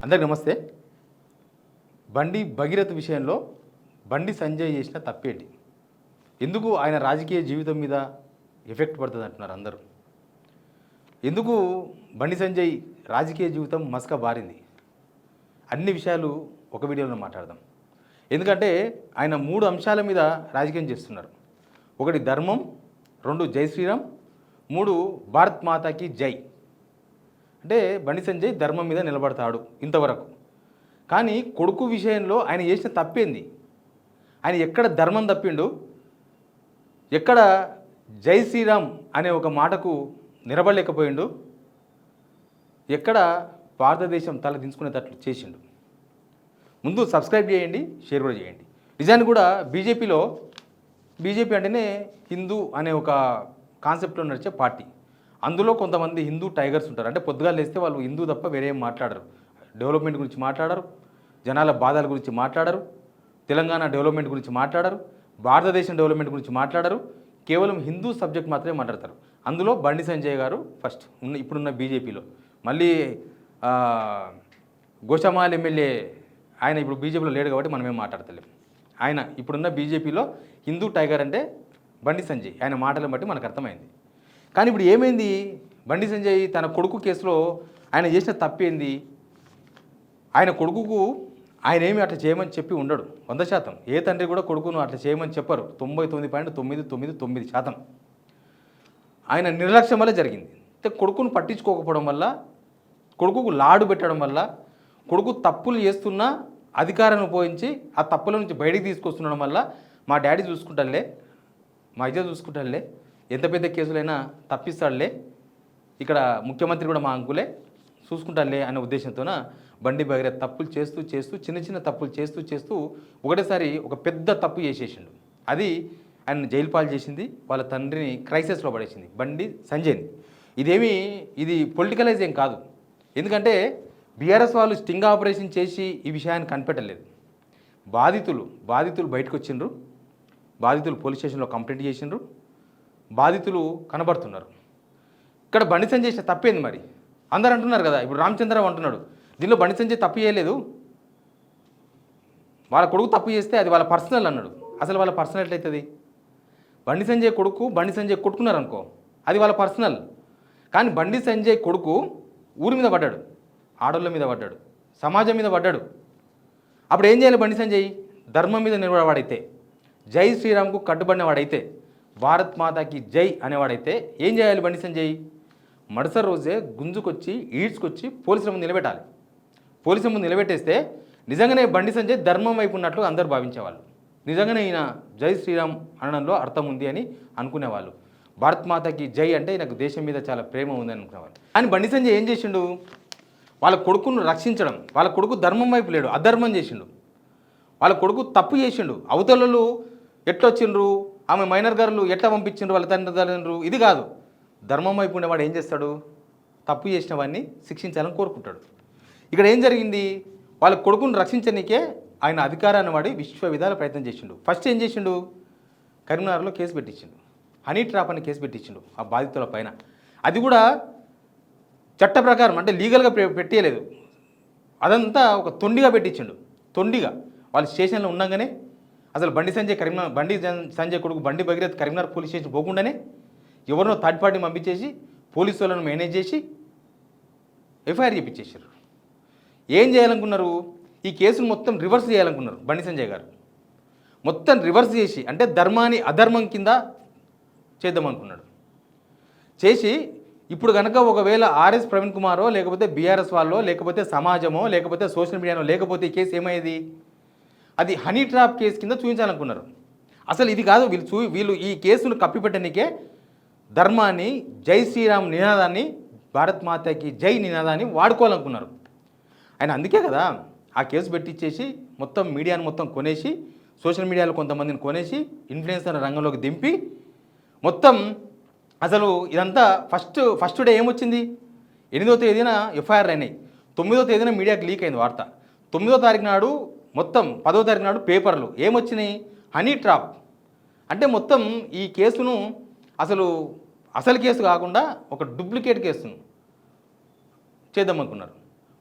అందరికీ నమస్తే. బండి భగీరథ విషయంలో బండి సంజయ్ చేసిన తప్పేంటి? ఎందుకు ఆయన రాజకీయ జీవితం మీద ఎఫెక్ట్ పడుతుంది అంటున్నారు అందరూ? ఎందుకు బండి సంజయ్ రాజకీయ జీవితం మసక బారింది? అన్ని విషయాలు ఒక వీడియోలో మాట్లాడదాం. ఎందుకంటే ఆయన 3 అంశాల మీద రాజకీయం చేస్తున్నారు. 1 ధర్మం, 2 జై శ్రీరామ్, 3 భారత్ మాతాకి జై. అంటే బండి సంజయ్ ధర్మం మీద నిలబడతాడు ఇంతవరకు. కానీ కొడుకు విషయంలో ఆయన చేసిన తప్పేంది? ఆయన ఎక్కడ ధర్మం తప్పిండు, ఎక్కడ జై శ్రీరామ్ అనే ఒక మాటకు నిలబడలేకపోయిండు, ఎక్కడ భారతదేశం తల దించుకునేటట్లు చేసిండు? ముందు సబ్స్క్రైబ్ చేయండి, షేర్ కూడా చేయండి. నిజానికి కూడా బీజేపీ అంటేనే హిందూ అనే ఒక కాన్సెప్ట్లో నడిచే పార్టీ. అందులో కొంతమంది హిందూ టైగర్స్ ఉంటారు. అంటే పొద్దుగా లేస్తే వాళ్ళు హిందూ తప్ప వేరేం మాట్లాడరు. డెవలప్మెంట్ గురించి మాట్లాడరు, జనాల బాధల గురించి మాట్లాడరు, తెలంగాణ డెవలప్మెంట్ గురించి మాట్లాడరు, భారతదేశం డెవలప్మెంట్ గురించి మాట్లాడరు. కేవలం హిందూ సబ్జెక్ట్ మాత్రమే మాట్లాడతారు. అందులో బండి సంజయ్ గారు ఫస్ట్ ఇప్పుడున్న బీజేపీలో. మళ్ళీ గోషామాల్ ఎమ్మెల్యే ఆయన ఇప్పుడు బీజేపీలో లేడు కాబట్టి మనమేం మాట్లాడతలేం. ఆయన ఇప్పుడున్న బీజేపీలో హిందూ టైగర్ అంటే బండి సంజయ్. ఆయన మాటలను బట్టి మనకు అర్థమైంది. కానీ ఇప్పుడు ఏమైంది? బండి సంజయ్ తన కొడుకు కేసులో ఆయన చేసిన తప్పేంది? ఆయన కొడుకుకు ఆయన ఏమి అట్లా చేయమని చెప్పి ఉండడు. 100%. ఏ తండ్రి కూడా కొడుకును అట్లా చేయమని చెప్పరు. 99.999%. ఆయన నిర్లక్ష్యం వల్ల జరిగింది. అంటే కొడుకును పట్టించుకోకపోవడం వల్ల, కొడుకుకు లాడు పెట్టడం వల్ల, కొడుకు తప్పులు చేస్తున్నా అధికారాన్ని ఉపయోగించి ఆ తప్పుల నుంచి బయటికి తీసుకొస్తుండడం వల్ల మా డాడీ చూసుకుంటానులే, మా ఇజ్జ చూసుకుంటానులే, ఎంత పెద్ద కేసులైనా తప్పిస్తాడులే, ఇక్కడ ముఖ్యమంత్రి కూడా మా అంకులే చూసుకుంటానులే అనే ఉద్దేశంతోన బండి భగీరథ తప్పులు చేస్తూ చిన్న తప్పులు చేస్తూ ఒకటేసారి ఒక పెద్ద తప్పు చేసేసిండు. అది ఆయన జైలు పాలు చేసింది, వాళ్ళ తండ్రిని క్రైసిస్లో పడేసింది బండి సంజయ్ని. ఇది పొలిటికలైజ్ ఏం కాదు. ఎందుకంటే బీఆర్ఎస్ వాళ్ళు స్టింగ్ ఆపరేషన్ చేసి ఈ విషయాన్ని కనిపెట్టలేదు. బాధితులు బయటకు వచ్చిండ్రు, బాధితులు పోలీస్ స్టేషన్లో కంప్లైంట్ చేసిండ్రు, బాధితులు కనబడుతున్నారు. ఇక్కడ బండి సంజయ్ చేసిన తప్పేంది మరి? అందరు అంటున్నారు కదా, ఇప్పుడు రామచంద్రరావు అంటున్నాడు దీనిలో బండి సంజయ్ తప్పు చేయలేదు, వాళ్ళ కొడుకు తప్పు చేస్తే అది వాళ్ళ పర్సనల్ అన్నాడు. అసలు వాళ్ళ పర్సనల్ ఎట్లయితుంది? బండి సంజయ్ కొడుకు బండి సంజయ్ కొట్టుకున్నారు అనుకో, అది వాళ్ళ పర్సనల్. కానీ బండి సంజయ్ కొడుకు ఊరి మీద పడ్డాడు, ఆడోళ్ళ మీద పడ్డాడు, సమాజం మీద పడ్డాడు. అప్పుడు ఏం చేయాలి బండి సంజయ్? ధర్మం మీద నిలబడేవాడైతే, జై శ్రీరామ్కు కట్టుబడిన వాడైతే, భారత్ మాతాకి జై అనేవాడైతే ఏం చేయాలి బండి సంజయ్? మరుసటి రోజే గుంజుకొచ్చి ఈడ్చుకొచ్చి పోలీసుల ముందు నిలబెట్టాలి. పోలీసుల ముందు నిలబెట్టేస్తే నిజంగానే బండి సంజయ్ ధర్మం వైపు ఉన్నట్లు అందరూ భావించేవాళ్ళు. నిజంగానే ఈయన జై శ్రీరామ్ అనడంలో అర్థం ఉంది అని అనుకునేవాళ్ళు. భారత్ మాతాకి జై అంటే నాకు దేశం మీద చాలా ప్రేమ ఉందని అనుకునేవాళ్ళు. కానీ బండి సంజయ్ ఏం చేసిండు? వాళ్ళ కొడుకును రక్షించడం, వాళ్ళ కొడుకు ధర్మం వైపు లేడు, అధర్మం చేసిండు. వాళ్ళ కొడుకు తప్పు చేసిండు. అవతలలు ఎట్లొచ్చిండ్రు, ఆమె మైనర్ గారులు ఎట్లా పంపించిండ్రు వాళ్ళ తండ్రులు, ఇది కాదు. ధర్మం వైపు ఉండేవాడు ఏం చేస్తాడు? తప్పు చేసిన వాడిని శిక్షించాలని కోరుకుంటాడు. ఇక్కడ ఏం జరిగింది? వాళ్ళ కొడుకును రక్షించడానికే ఆయన అధికారాన్ని వాడి విశ్వ విధాల ప్రయత్నం చేసిండు. ఫస్ట్ ఏం చేసిండు? కరీంనగర్లో కేసు పెట్టించిండు, హనీ ట్రాప్ అని కేసు పెట్టించిండు ఆ బాధితుల పైన. అది కూడా చట్ట ప్రకారం, అంటే లీగల్గా పెట్టేయలేదు. అదంతా ఒక తొండిగా పెట్టించిండు. తొండిగా వాళ్ళు స్టేషన్లో ఉండగానే అసలు బండి సంజయ్ కొడుకు బండి భగీరథ్ కరీంనగర్ పోలీస్ స్టేషన్ పోకుండానే ఎవరినో థర్డ్ పార్టీ పంపించేసి పోలీసు వాళ్ళను మేనేజ్ చేసి ఎఫ్ఐఆర్ చేయించేసారు. ఏం చేయాలనుకున్నారు? ఈ కేసును మొత్తం రివర్స్ చేయాలనుకున్నారు బండి సంజయ్ గారు. మొత్తం రివర్స్ చేసి, అంటే ధర్మాన్ని అధర్మం కింద చేద్దామనుకున్నాడు. చేసి ఇప్పుడు కనుక ఒకవేళ ఆర్ఎస్ ప్రవీణ్ కుమారో, లేకపోతే బీఆర్ఎస్ వాళ్ళో, లేకపోతే సమాజమో, లేకపోతే సోషల్ మీడియానో లేకపోతే ఈ కేసు ఏమయ్యేది? అది హనీ ట్రాప్ కేసు కింద చూపించాలనుకున్నారు. అసలు ఇది కాదు. వీళ్ళు ఈ కేసును కప్పిపెట్టడానికే ధర్మాన్ని, జై శ్రీరామ్ నినాదాన్ని, భారత్ మాతాకి జై నినాదాన్ని వాడుకోవాలనుకున్నారు. ఆయన అందుకే కదా ఆ కేసు పెట్టించేసి మొత్తం మీడియాను మొత్తం కొనేసి, సోషల్ మీడియాలో కొంతమందిని కొనేసి ఇన్ఫ్లుయెన్సర్ రంగంలోకి దింపి మొత్తం అసలు ఇదంతా ఫస్ట్ డే ఏమొచ్చింది? 8వ తేదీన ఎఫ్ఐఆర్ అయినాయి, 9వ తేదీన మీడియాకి లీక్ అయింది వార్త, 9వ తారీఖు నాడు మొత్తం 10వ తారీఖు నాడు పేపర్లు ఏమొచ్చినాయి? Honey trap. అంటే మొత్తం ఈ కేసును అసలు కేసు కాకుండా ఒక డూప్లికేట్ కేసును చేద్దామనుకున్నారు.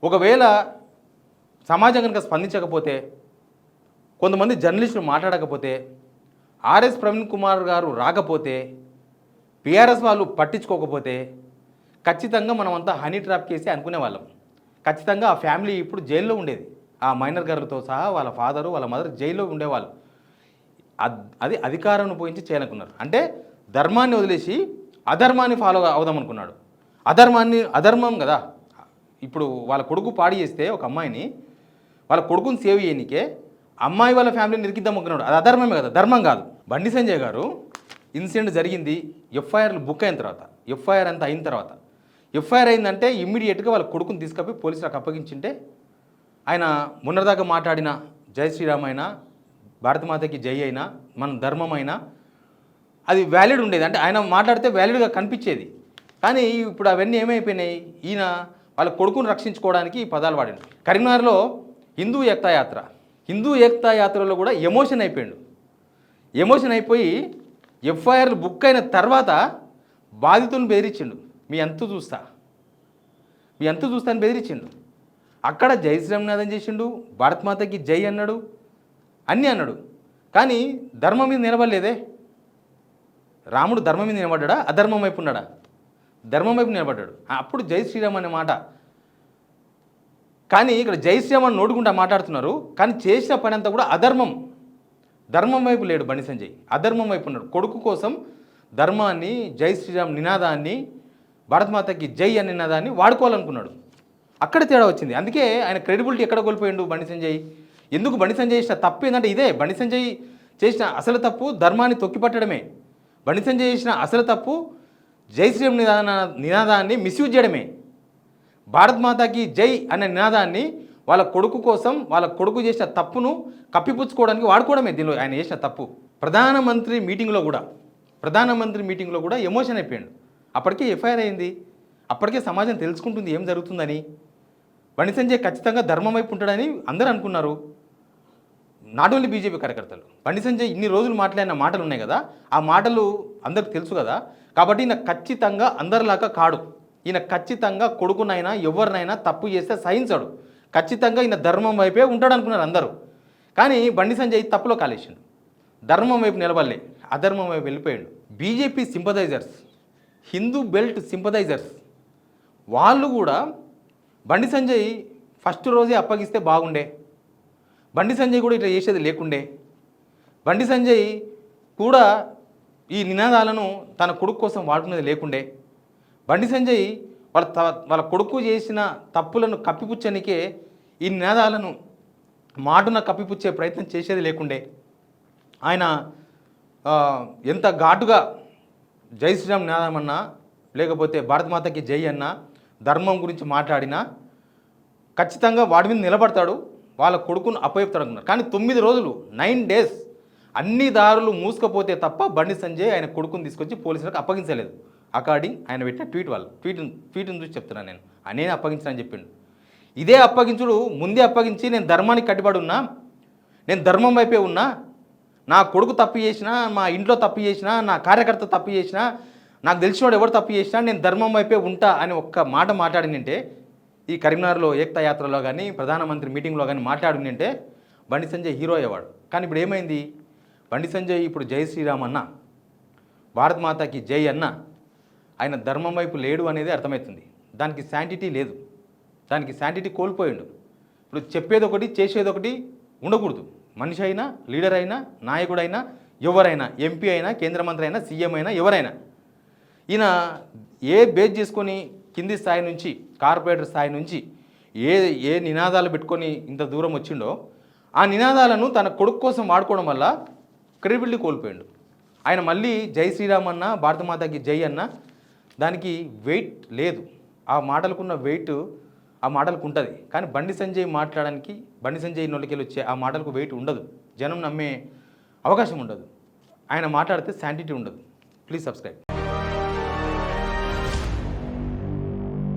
ఒకవేళ సమాజం కనుక స్పందించకపోతే, కొంతమంది జర్నలిస్టులు మాట్లాడకపోతే, ఆర్ఎస్ ప్రవీణ్ కుమార్ గారు రాకపోతే, పిఆర్ఎస్ వాళ్ళు పట్టించుకోకపోతే ఖచ్చితంగా మనమంతా హనీ ట్రాప్ కేసి అనుకునేవాళ్ళం. ఖచ్చితంగా ఆ ఫ్యామిలీ ఇప్పుడు జైల్లో ఉండేది. ఆ మైనర్ గారితో సహా వాళ్ళ ఫాదరు వాళ్ళ మదర్ జైల్లో ఉండేవాళ్ళు. అది అధికారాన్ని ఉపయోగించి చేయాలనుకున్నారు. అంటే ధర్మాన్ని వదిలేసి అధర్మాన్ని ఫాలో అవుదాం అనుకున్నాడు. అధర్మం కదా. ఇప్పుడు వాళ్ళ కొడుకు పాడి చేస్తే ఒక అమ్మాయిని, వాళ్ళ కొడుకుని సేవ్ చేయనికే అమ్మాయి వాళ్ళ ఫ్యామిలీని నిరికిద్దాం అనుకున్నాడు. అది అధర్మమే కదా, ధర్మం కాదు. బండి సంజయ్ గారు ఇన్సిడెంట్ జరిగింది, ఎఫ్ఐఆర్లు బుక్ అయిన తర్వాత, ఎఫ్ఐఆర్ అంతా అయిన తర్వాత, ఎఫ్ఐఆర్ అయిందంటే ఇమ్మీడియట్గా వాళ్ళ కొడుకుని తీసుకపోయి పోలీసులకు అప్పగించింటే ఆయన మొన్నటిదాకా మాట్లాడిన జై శ్రీరామ్ అయినా, భారతమాతకి జై అయినా, మన ధర్మం అయినా అది వ్యాలిడ్ ఉండేది. అంటే ఆయన మాట్లాడితే వ్యాలిడ్గా కనిపించేది. కానీ ఇప్పుడు అవన్నీ ఏమైపోయినాయి, ఈయన వాళ్ళ కొడుకును రక్షించుకోవడానికి ఈ పదాలు వాడాడు. కరీంనగర్లో హిందూ ఏకతా యాత్రలో కూడా ఎమోషన్ అయిపోయాడు. ఎమోషన్ అయిపోయి ఎఫ్ఐఆర్లు బుక్ అయిన తర్వాత బాధితులను బెదిరించిండు. మీ అంతు చూస్తా అని బెదిరించిండు. అక్కడ జై శ్రీరామనాథం చేసిండు, భారతమాతకి జై అన్నాడు, అన్నీ అన్నాడు. కానీ ధర్మం మీద నిలబడలేదే. రాముడు ధర్మం మీద నిలబడ్డా, అధర్మం వైపు ఉన్నాడా? ధర్మం వైపు నిలబడ్డాడు. అప్పుడు జై శ్రీరామ్ అనే మాట. కానీ ఇక్కడ జై శ్రీరామ్ అని నోటుకుంటా మాట్లాడుతున్నారు, కానీ చేసిన పని అంతా కూడా అధర్మం. ధర్మం వైపు లేడు బండి సంజయ్, అధర్మం వైపు ఉన్నాడు. కొడుకు కోసం ధర్మాన్ని, జై శ్రీరామ్ నినాదాన్ని, భారతమాతకి జై అనే నినాదాన్ని వాడుకోవాలనుకున్నాడు. అక్కడ తేడా వచ్చింది. అందుకే ఆయన క్రెడిబిలిటీ ఎక్కడ కోల్పోయిండు బండి సంజయ్. ఎందుకు బండి సంజయ్ చేసిన తప్పు ఏంటంటే ఇదే. బండి సంజయ్ చేసిన అసలు తప్పు ధర్మాన్ని తొక్కిపట్టడమే. బండి సంజయ్ చేసిన అసలు తప్పు జై శ్రీరామ్ నినాదాన్ని మిస్యూజ్ చేయడమే. భారతమాతకి జై అనే నినాదాన్ని వాళ్ళ కొడుకు కోసం, వాళ్ళ కొడుకు చేసిన తప్పును కప్పిపుచ్చుకోవడానికి వాడుకోవడమే దీనిలో ఆయన చేసిన తప్పు. ప్రధానమంత్రి మీటింగ్లో కూడా ఎమోషన్ అయిపోయాడు. అప్పటికే ఎఫ్ఐఆర్ అయింది, అప్పటికే సమాజం తెలుసుకుంటుంది ఏం జరుగుతుందని. బండి సంజయ్ ఖచ్చితంగా ధర్మం వైపు ఉంటాడని అందరూ అనుకున్నారు. నాట్ ఓన్లీ బీజేపీ కార్యకర్తలు. బండి సంజయ్ ఇన్ని రోజులు మాట్లాడిన మాటలు ఉన్నాయి కదా, ఆ మాటలు అందరికి తెలుసు కదా. కాబట్టి ఈయన ఖచ్చితంగా అందరిలాగా కాడు. ఈయన ఖచ్చితంగా కొడుకునైనా ఎవరినైనా తప్పు చేస్తే సహించాడు. ఖచ్చితంగా ఈయన ధర్మం వైపే ఉంటాడు అనుకున్నారు అందరూ. కానీ బండి సంజయ్ తప్పులో కాలేసిండు. ధర్మం వైపు నిలబడలే, అధర్మం వైపు వెళ్ళిపోయాడు. BJP sympathisers, Hindu belt sympathisers వాళ్ళు కూడా బండి సంజయ్ ఫస్ట్ రోజే అప్పగిస్తే బాగుండే, బండి సంజయ్ కూడా ఇట్లా చేసేది లేకుండే, బండి సంజయ్ కూడా ఈ నినాదాలను తన కొడుకు కోసం వాడుకునేది లేకుండే, బండి సంజయ్ వాళ్ళ కొడుకు చేసిన తప్పులను కప్పిపుచ్చనికే ఈ నినాదాలను మాటున కప్పిపుచ్చే ప్రయత్నం చేసేది లేకుండే, ఆయన ఎంత ఘాటుగా జై శ్రీరామ్ నినాదం అన్నా, లేకపోతే భారతమాతకి జై అన్నా, ధర్మం గురించి మాట్లాడినా ఖచ్చితంగా వాడి మీద నిలబడతాడు, వాళ్ళ కొడుకును అప్పచెప్తాడు అనుకున్నారు. కానీ 9 రోజులు 9 days అన్ని దారులు మూసుకపోతే తప్ప బండి సంజయ్ ఆయన కొడుకుని తీసుకొచ్చి పోలీసులకు అప్పగించలేదు. అకార్డింగ్ ఆయన పెట్టిన ట్వీట్ని చూసి చెప్తున్నాను నేను అప్పగించానని చెప్పిండు. ఇదే అప్పగించుడు ముందే అప్పగించి నేను ధర్మానికి కట్టుబడి ఉన్నా, నేను ధర్మం వైపే ఉన్నా, నా కొడుకు తప్పు చేసినా, మా ఇంట్లో తప్పు చేసినా, నా కార్యకర్త తప్పు చేసినా, నాకు తెలిసినోడు ఎవరు తప్పు చేసినా నేను ధర్మం వైపే ఉంటా అని ఒక్క మాట మాట్లాడినంటే, ఈ కరీంనగర్లో ఏకతా యాత్రలో కానీ ప్రధానమంత్రి మీటింగ్లో కానీ మాట్లాడినంటే బండి సంజయ్ హీరో అయ్యేవాడు. కానీ ఇప్పుడు ఏమైంది, బండి సంజయ్ ఇప్పుడు జై శ్రీరామ్ అన్న, భారతమాతకి జై అన్న, ఆయన ధర్మం వైపు లేడు అనేది అర్థమవుతుంది. దానికి శాంటిటీ లేదు, దానికి శాంటిటీ కోల్పోయిండు. ఇప్పుడు చెప్పేది ఒకటి చేసేది ఒకటి ఉండకూడదు. మనిషి అయినా, లీడర్ అయినా, నాయకుడైనా, ఎవరైనా, ఎంపీ అయినా, కేంద్ర మంత్రి అయినా, సీఎం అయినా, ఎవరైనా ఈయన ఏ బేస్ చేసుకొని కింది స్థాయి నుంచి, కార్పొరేటర్ స్థాయి నుంచి ఏ నినాదాలు పెట్టుకొని ఇంత దూరం వచ్చిండో ఆ నినాదాలను తన కొడుకు కోసం వాడుకోవడం వల్ల క్రెడిబిలిటీ కోల్పోయిండు. ఆయన మళ్ళీ జై శ్రీరామ్ అన్న, భారతమాతకి జై అన్న దానికి వెయిట్ లేదు. ఆ మాటలకున్న వెయిట్ ఆ మాటలకు ఉంటుంది. కానీ బండి సంజయ్ మాట్లాడడానికి, బండి సంజయ్ నొలికెళ్ళి వచ్చే ఆ మాటలకు వెయిట్ ఉండదు, జనం నమ్మే అవకాశం ఉండదు. ఆయన మాట్లాడితే శాంటిటీ ఉండదు. Please subscribe.